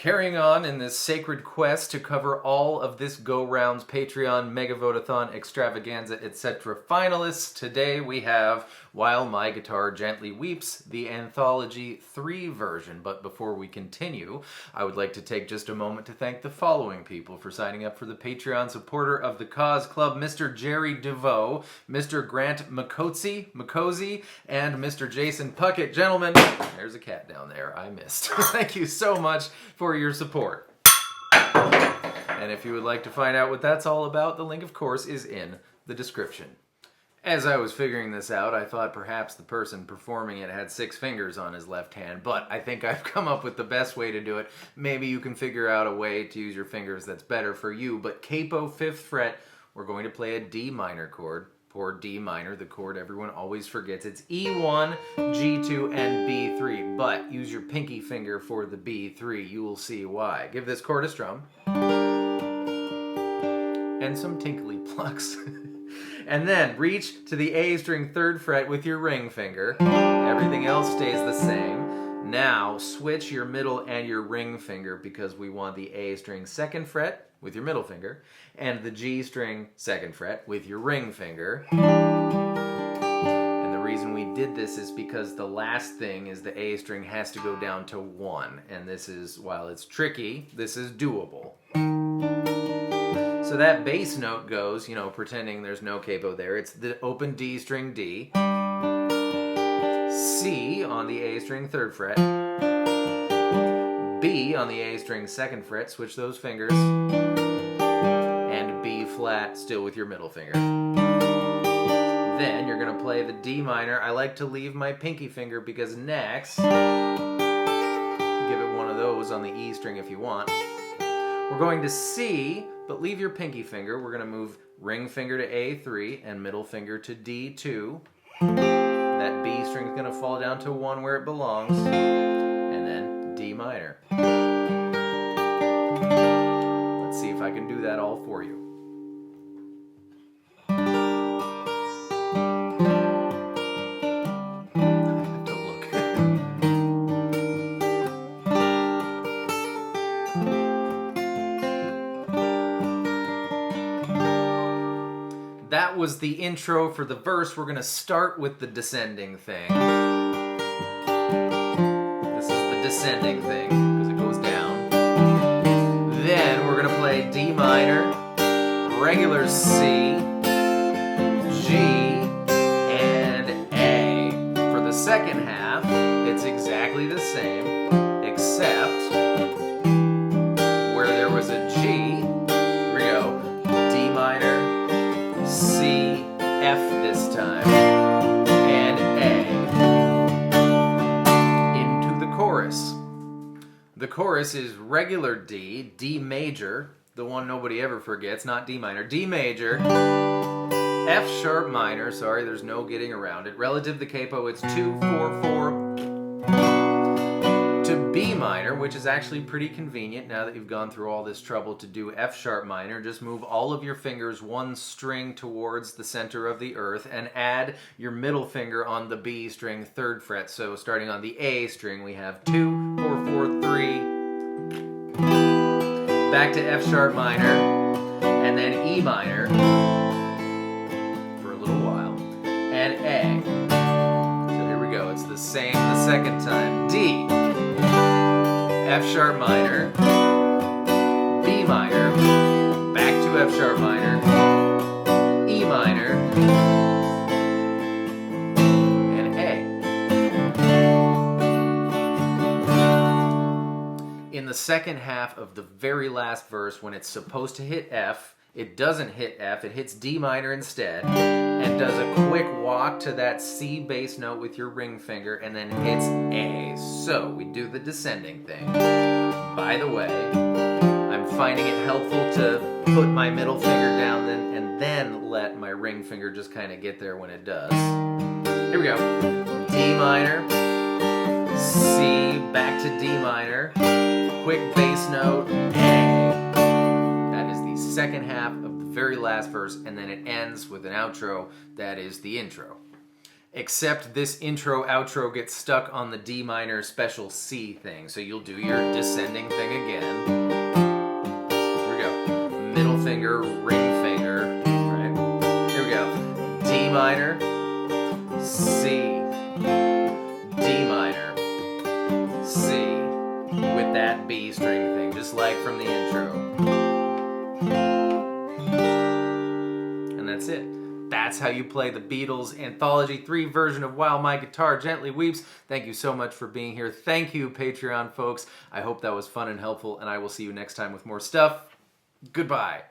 Carrying on in this sacred quest to cover all of this go-round's Patreon Mega Vote-a-thon extravaganza, etc. finalists, today we have While My Guitar Gently Weeps, the Anthology 3 version. But before we continue, I would like to take just a moment to thank the following people for signing up for the Patreon supporter of the Cause Club: Mr. Jerry DeVoe, Mr. Grant McCosey, and Mr. Jason Puckett. Gentlemen, there's a cat down there I missed. Thank you so much for your support. And if you would like to find out what that's all about, the link, of course, is in the description. As I was figuring this out, I thought perhaps the person performing it had 6 fingers on his left hand, but I think I've come up with the best way to do it. Maybe you can figure out a way to use your fingers that's better for you, but capo 5th fret, we're going to play a D minor chord. Poor D minor, the chord everyone always forgets. It's E1, G2, and B3, but use your pinky finger for the B3. You will see why. Give this chord a strum. And some tinkly plucks. And then reach to the A string 3rd fret with your ring finger. Everything else stays the same. Now switch your middle and your ring finger because we want the A string 2nd fret with your middle finger and the G string 2nd fret with your ring finger. And the reason we did this is because the last thing is the A string has to go down to 1, and this is, while it's tricky, this is doable. So that bass note goes, you know, pretending there's no capo there, it's the open D string D, C on the A string 3rd fret, B on the A string 2nd fret, switch those fingers, and B flat still with your middle finger. Then you're going to play the D minor. I like to leave my pinky finger because next, give it one of those on the E string if you want. We're going to C, but leave your pinky finger. We're going to move ring finger to A3 and middle finger to D2. That B string is going to fall down to 1 where it belongs, and then D minor. Let's see if I can do that all for you. I have to look. That was the intro for the verse. We're going to start with the descending thing. This is the descending thing because it goes down. Then we're going to play D minor, regular C, G, and A. For the second half, it's exactly the same, except where there was a G, here we go, D minor, C, F this time, and A. Into the chorus. The chorus is regular D, D major, the one nobody ever forgets, not D minor, D major, F sharp minor, sorry, there's no getting around it. Relative to the capo, it's 2, 4, 4, to B minor, which is actually pretty convenient now that you've gone through all this trouble to do F sharp minor. Just move all of your fingers 1 string towards the center of the earth and add your middle finger on the B string 3rd fret. So starting on the A string, we have 2, 4, 4, 3, back to F sharp minor, and then E minor for a little while, and A. So here we go, it's the same the second time. D, F sharp minor, B minor, back to F sharp minor, E minor, and A. In the second half of the very last verse, when it's supposed to hit F, it doesn't hit F, it hits D minor instead, and does a quick walk to that C bass note with your ring finger, and then hits A. So we do the descending thing. By the way, I'm finding it helpful to put my middle finger down and then let my ring finger just kind of get there when it does. Here we go. D minor, C, back to D minor, quick bass note, A. That is the second half of the very last verse, and then it ends with an outro that is the intro. except this intro outro gets stuck on the D minor special C thing. So you'll do your descending thing again. Here we go. Middle finger, ring finger, right? Here we go. D minor, C, D minor, C, with that B string thing, just like from the intro. And that's it. That's how you play the Beatles Anthology 3 version of While My Guitar Gently Weeps. Thank you so much for being here. Thank you, Patreon folks. I hope that was fun and helpful, and I will see you next time with more stuff. Goodbye.